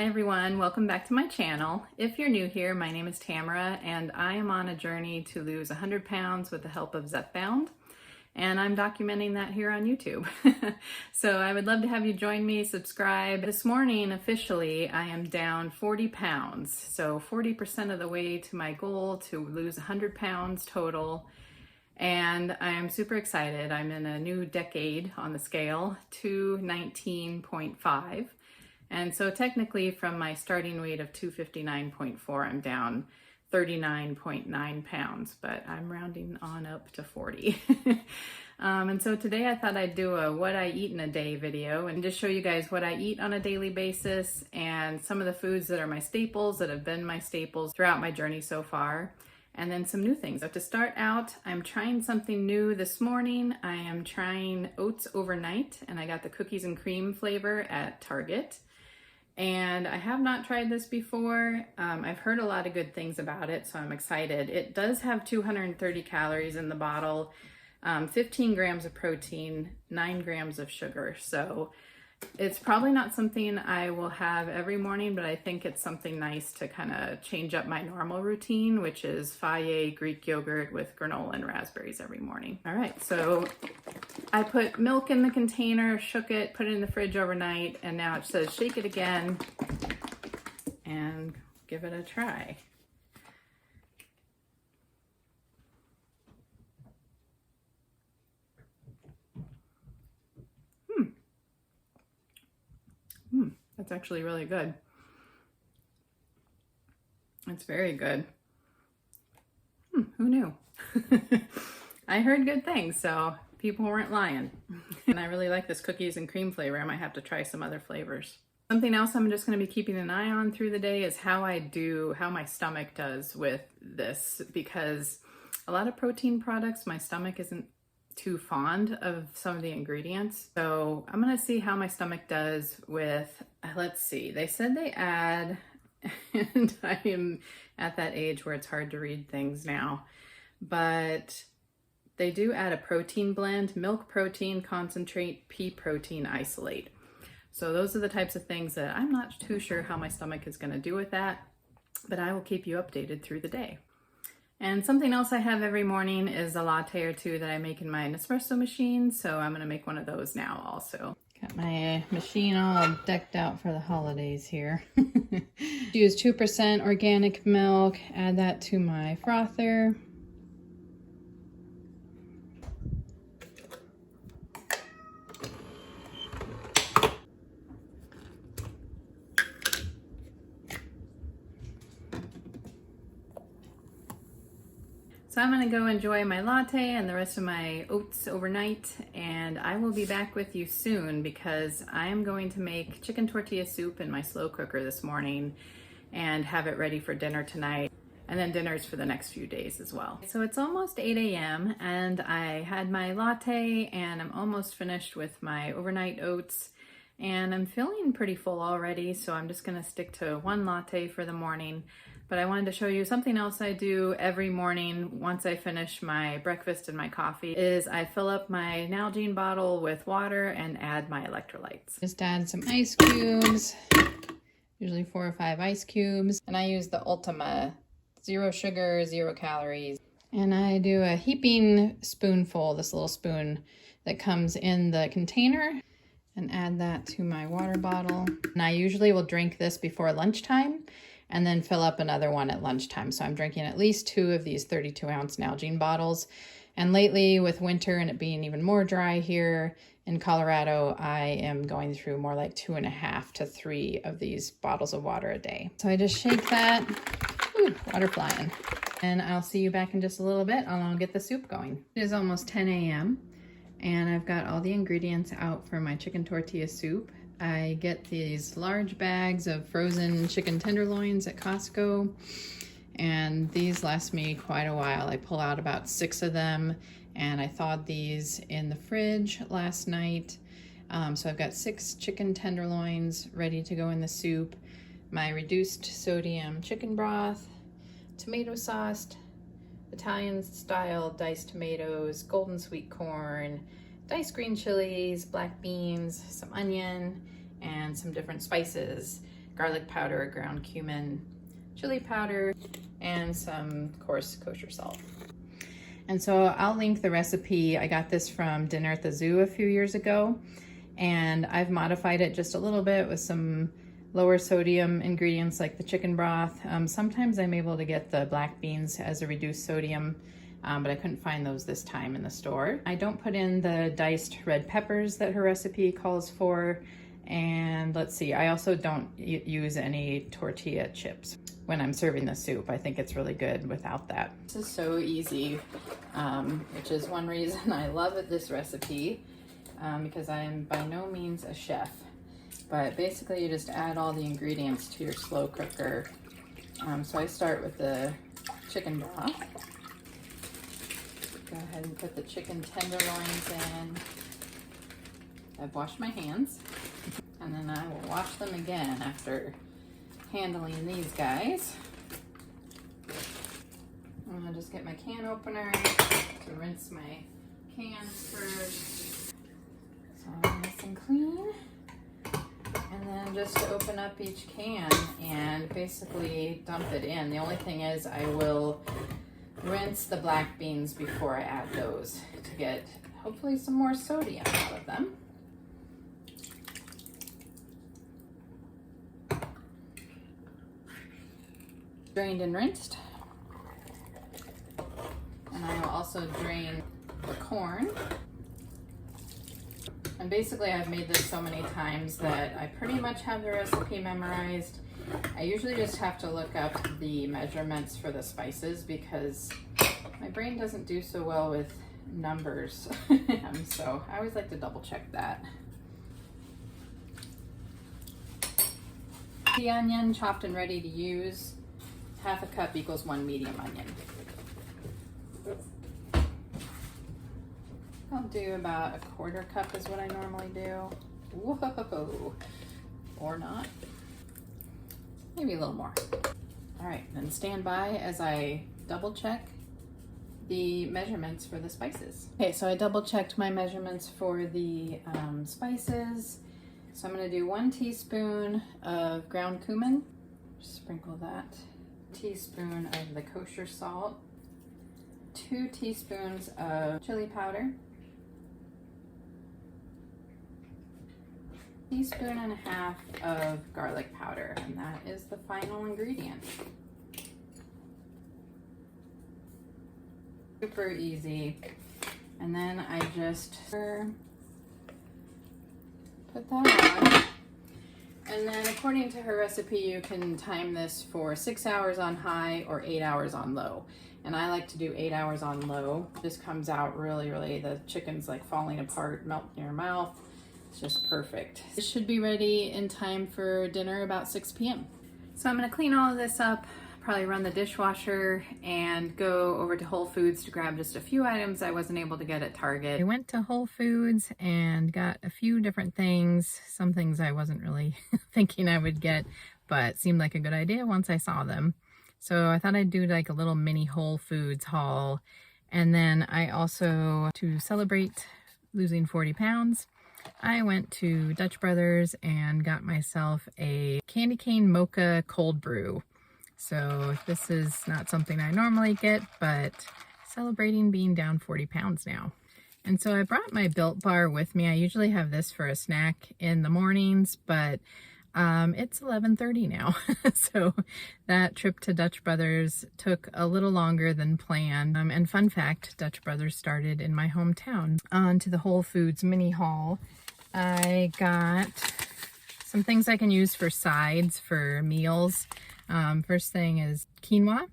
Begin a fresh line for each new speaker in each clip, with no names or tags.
Hi everyone, welcome back to my channel. If you're new here, my name is Tamara and I am on a journey to lose 100 pounds with the help of Zepbound, and I'm documenting that here on YouTube. So I would love to have you join me, subscribe. This morning, officially, I am down 40 pounds. So 40% of the way to my goal to lose 100 pounds total. And I am super excited. I'm in a new decade on the scale, 219.5. And so technically from my starting weight of 259.4, I'm down 39.9 pounds, but I'm rounding on up to 40. And so today I thought I'd do a what I eat in a day video and just show you guys what I eat on a daily basis and some of the foods that are my staples, that have been my staples throughout my journey so far, and then some new things. So to start out, I'm trying something new this morning. I am trying oats overnight, and I got the cookies and cream flavor at Target. And I have not tried this before. I've heard a lot of good things about it, so I'm excited. It does have 230 calories in the bottle, 15 grams of protein, 9 grams of sugar. So it's probably not something I will have every morning, but I think it's something nice to kind of change up my normal routine, which is Fage Greek yogurt with granola and raspberries every morning. All right, so I put milk in the container, shook it, put it in the fridge overnight, and now it says shake it again and give it a try. That's actually really good. It's very good. Who knew? I heard good things, so people weren't lying. And I really like this cookies and cream flavor. I might have to try some other flavors. Something else I'm just going to be keeping an eye on through the day is how my stomach does with this, because a lot of protein products, my stomach isn't too fond of some of the ingredients. So I'm going to see how my stomach does with, let's see, they said they add, and I am at that age where it's hard to read things now, but they do add a protein blend, milk protein concentrate, pea protein isolate. So those are the types of things that I'm not too sure how my stomach is going to do with that, but I will keep you updated through the day. And something else I have every morning is a latte or two that I make in my Nespresso machine, so I'm going to make one of those now also. Got my machine all decked out for the holidays here. Use 2% organic milk, add that to my frother. So I'm going to go enjoy my latte and the rest of my oats overnight, and I will be back with you soon because I am going to make chicken tortilla soup in my slow cooker this morning and have it ready for dinner tonight, and then dinners for the next few days as well. So it's almost 8 a.m. and I had my latte and I'm almost finished with my overnight oats, and I'm feeling pretty full already, so I'm just going to stick to one latte for the morning. But I wanted to show you something else I do every morning once I finish my breakfast and my coffee is I fill up my Nalgene bottle with water and add my electrolytes. Just add some ice cubes, usually 4 or 5 ice cubes. And I use the Ultima, 0 sugar, 0 calories. And I do a heaping spoonful, this little spoon that comes in the container, and add that to my water bottle. And I usually will drink this before lunchtime and then fill up another one at lunchtime. So I'm drinking at least 2 of these 32-ounce Nalgene bottles. And lately, with winter and it being even more dry here in Colorado, I am going through more like 2.5 to 3 of these bottles of water a day. So I just shake that. Ooh, water flying. And I'll see you back in just a little bit. I'll get the soup going. It is almost 10 a.m. and I've got all the ingredients out for my chicken tortilla soup. I get these large bags of frozen chicken tenderloins at Costco, and these last me quite a while. I pull out about 6 of them, and I thawed these in the fridge last night. So I've got 6 chicken tenderloins ready to go in the soup, my reduced sodium chicken broth, tomato sauce, Italian style diced tomatoes, golden sweet corn, diced green chilies, black beans, some onion, and some different spices, garlic powder, ground cumin, chili powder, and some coarse kosher salt. And so I'll link the recipe. I got this from Dinner at the Zoo a few years ago, and I've modified it just a little bit with some lower sodium ingredients like the chicken broth. Sometimes I'm able to get the black beans as a reduced sodium, but I couldn't find those this time in the store. I don't put in the diced red peppers that her recipe calls for. And let's see, I also don't use any tortilla chips when I'm serving the soup. I think it's really good without that. This is so easy, which is one reason I love this recipe, because I am by no means a chef. But basically you just add all the ingredients to your slow cooker. So I start with the chicken broth. Go ahead and put the chicken tenderloins in. I've washed my hands, and then I will wash them again after handling these guys. I'm gonna just get my can opener to rinse my cans first. So nice and clean. And then just open up each can and basically dump it in. The only thing is I will rinse the black beans before I add those to get hopefully some more sodium out of them. Drained and rinsed. And I will also drain the corn. And basically I've made this so many times that I pretty much have the recipe memorized. I usually just have to look up the measurements for the spices because my brain doesn't do so well with numbers. So I always like to double check that. The onion chopped and ready to use. Half a cup equals 1 medium onion. I'll do about a 1/4 cup is what I normally do. Whoa, or not. Maybe a little more. All right, then stand by as I double check the measurements for the spices. Okay, so I double checked my measurements for the spices. So I'm gonna do 1 teaspoon of ground cumin. Just sprinkle that. Teaspoon of the kosher salt. 2 teaspoons of chili powder. 1.5 teaspoons of garlic powder, and that is the final ingredient. Super easy. And then I just put that on. And then according to her recipe, you can time this for 6 hours on high or 8 hours on low. And I like to do 8 hours on low. This comes out really, the chicken's like falling apart, melting in your mouth. It's just perfect. This should be ready in time for dinner about 6 p.m. So I'm gonna clean all of this up, probably run the dishwasher, and go over to Whole Foods to grab just a few items I wasn't able to get at Target. I went to Whole Foods and got a few different things. Some things I wasn't really thinking I would get, but seemed like a good idea once I saw them. So I thought I'd do like a little mini Whole Foods haul. And then I also, to celebrate losing 40 pounds, I went to Dutch Brothers and got myself a candy cane mocha cold brew. So this is not something I normally get, but celebrating being down 40 pounds now. And so I brought my Built Bar with me. I usually have this for a snack in the mornings, but it's 11:30 now. So that trip to Dutch Brothers took a little longer than planned. And fun fact, Dutch Brothers started in my hometown. On to the Whole Foods mini haul. I got some things I can use for sides for meals. First thing is quinoa.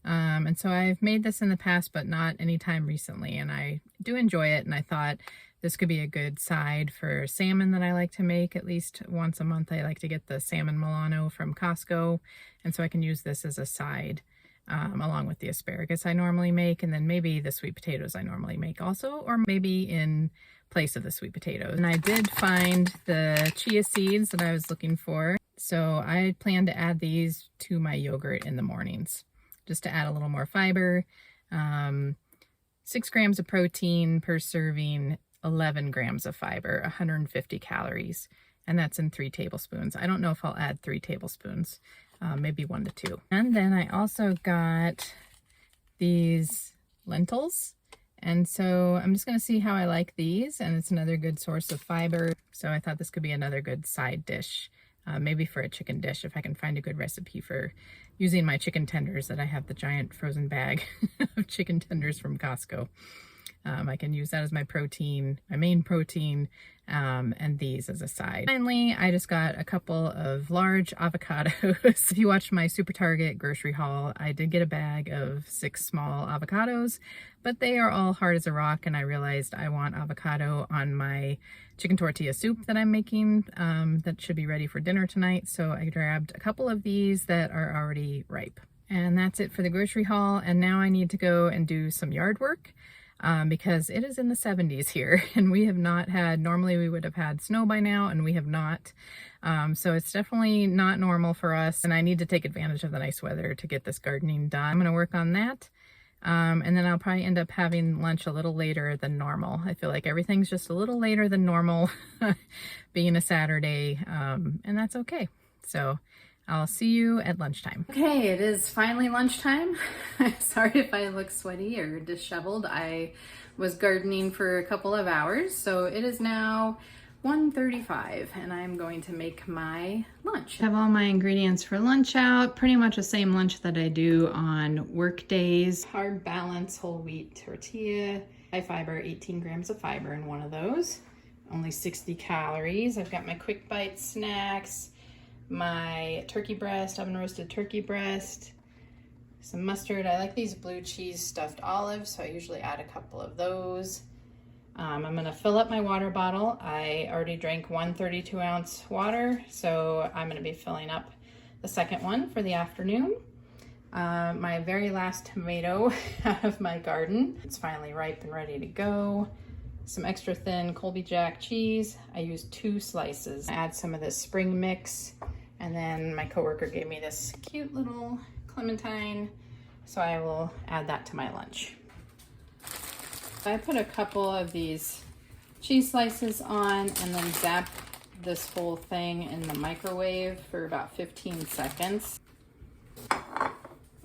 And so I've made this in the past, but not anytime recently. And I do enjoy it. And I thought this could be a good side for salmon that I like to make at least once a month. I like to get the salmon Milano from Costco. And so I can use this as a side, along with the asparagus I normally make. And then maybe the sweet potatoes I normally make also, or maybe in place of the sweet potatoes. And I did find the chia seeds that I was looking for. So I plan to add these to my yogurt in the mornings, just to add a little more fiber. 6 grams of protein per serving, 11 grams of fiber, 150 calories. and that's in 3 tablespoons. I don't know if I'll add 3 tablespoons, maybe 1 to 2. And then I also got these lentils. And so I'm just going to see how I like these, and it's another good source of fiber. So I thought this could be another good side dish, maybe for a chicken dish, if I can find a good recipe for using my chicken tenders that I have the giant frozen bag of chicken tenders from Costco. I can use that as my protein, my main protein, and these as a side. Finally, I just got a couple of large avocados. If you watched my Super Target grocery haul, I did get a bag of 6 small avocados, but they are all hard as a rock, and I realized I want avocado on my chicken tortilla soup that I'm making that should be ready for dinner tonight. So I grabbed a couple of these that are already ripe. And that's it for the grocery haul, and now I need to go and do some yard work. Because it is in the 70s here, and we have not had, normally we would have had snow by now, and we have not. So it's definitely not normal for us, and I need to take advantage of the nice weather to get this gardening done. I'm going to work on that, and then I'll probably end up having lunch a little later than normal. I feel like everything's just a little later than normal, being a Saturday, and that's okay. So I'll see you at lunchtime. Okay, it is finally lunchtime. Sorry if I look sweaty or disheveled. I was gardening for a couple of hours, so it is now 1:35 and I'm going to make my lunch. I have all my ingredients for lunch out, pretty much the same lunch that I do on work days. Hard balance whole wheat tortilla, high fiber, 18 grams of fiber in one of those. Only 60 calories. I've got my quick bite snacks, my turkey breast, oven roasted turkey breast, some mustard. I like these blue cheese stuffed olives, so I usually add a couple of those. I'm gonna fill up my water bottle. I already drank 1 32-ounce water, so I'm gonna be filling up the second one for the afternoon. My very last tomato out of my garden. It's finally ripe and ready to go. Some extra thin Colby Jack cheese. I used 2 slices. I add some of this spring mix, and then my coworker gave me this cute little clementine, so I will add that to my lunch. I put a couple of these cheese slices on and then zap this whole thing in the microwave for about 15 seconds. All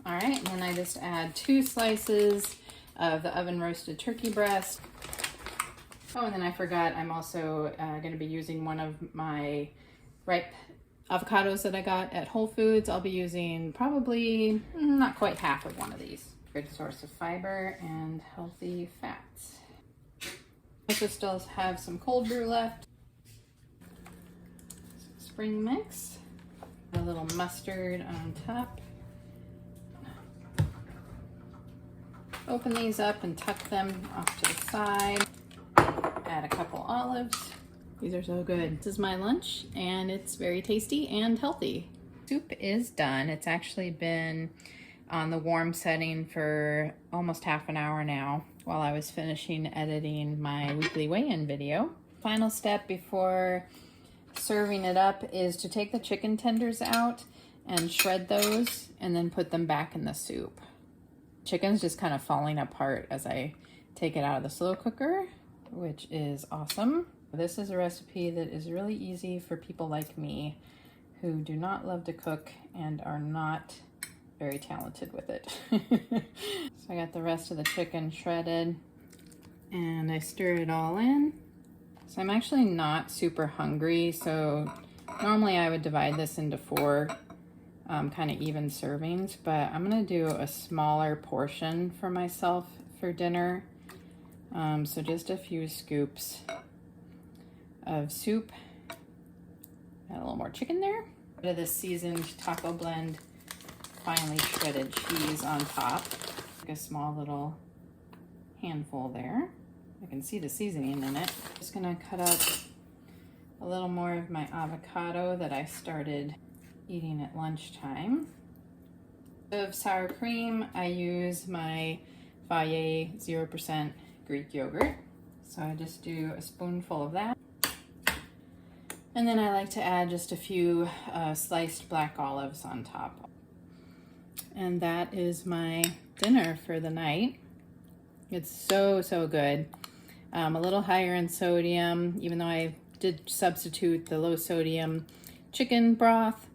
right, and then I just add 2 slices of the oven roasted turkey breast. Oh, and then I forgot, I'm also going to be using one of my ripe avocados that I got at Whole Foods. I'll be using probably not quite half of one of these. Good source of fiber and healthy fats. I also still have some cold brew left. Some spring mix. A little mustard on top. Open these up and tuck them off to the side. Add a couple olives. These are so good. This is my lunch and it's very tasty and healthy. Soup is done. It's actually been on the warm setting for almost half an hour now while I was finishing editing my weekly weigh-in video. Final step before serving it up is to take the chicken tenders out and shred those and then put them back in the soup. Chicken's just kind of falling apart as I take it out of the slow cooker, which is awesome. This is a recipe that is really easy for people like me who do not love to cook and are not very talented with it. So I got the rest of the chicken shredded and I stir it all in. So I'm actually not super hungry, so normally I would divide this into 4 kind of even servings, but I'm gonna do a smaller portion for myself for dinner. So just a few scoops of soup. Add a little more chicken there. Bit of this seasoned taco blend, finely shredded cheese on top. Like a small little handful there. I can see the seasoning in it. Just gonna cut up a little more of my avocado that I started eating at lunchtime. Of sour cream, I use my Wiei 0% Greek yogurt. So I just do a spoonful of that. And then I like to add just a few sliced black olives on top. And that is my dinner for the night. It's so, so good. A little higher in sodium, even though I did substitute the low sodium chicken broth,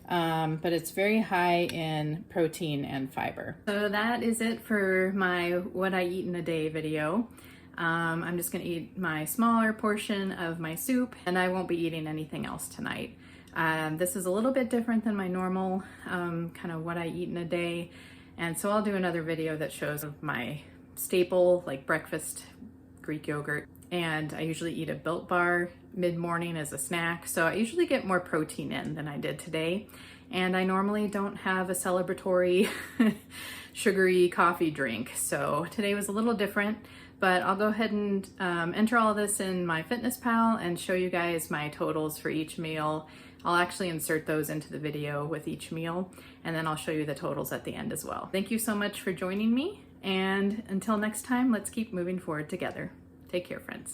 but it's very high in protein and fiber. So that is it for my what I eat in a day video. I'm just gonna eat my smaller portion of my soup, and I won't be eating anything else tonight. This is a little bit different than my normal kind of what I eat in a day, and so I'll do another video that shows my staple, like breakfast Greek yogurt, and I usually eat a Built Bar mid-morning as a snack, so I usually get more protein in than I did today, and I normally don't have a celebratory sugary coffee drink, so today was a little different. But I'll go ahead and enter all this in MyFitnessPal and show you guys my totals for each meal. I'll actually insert those into the video with each meal, and then I'll show you the totals at the end as well. Thank you so much for joining me, and until next time, let's keep moving forward together. Take care, friends.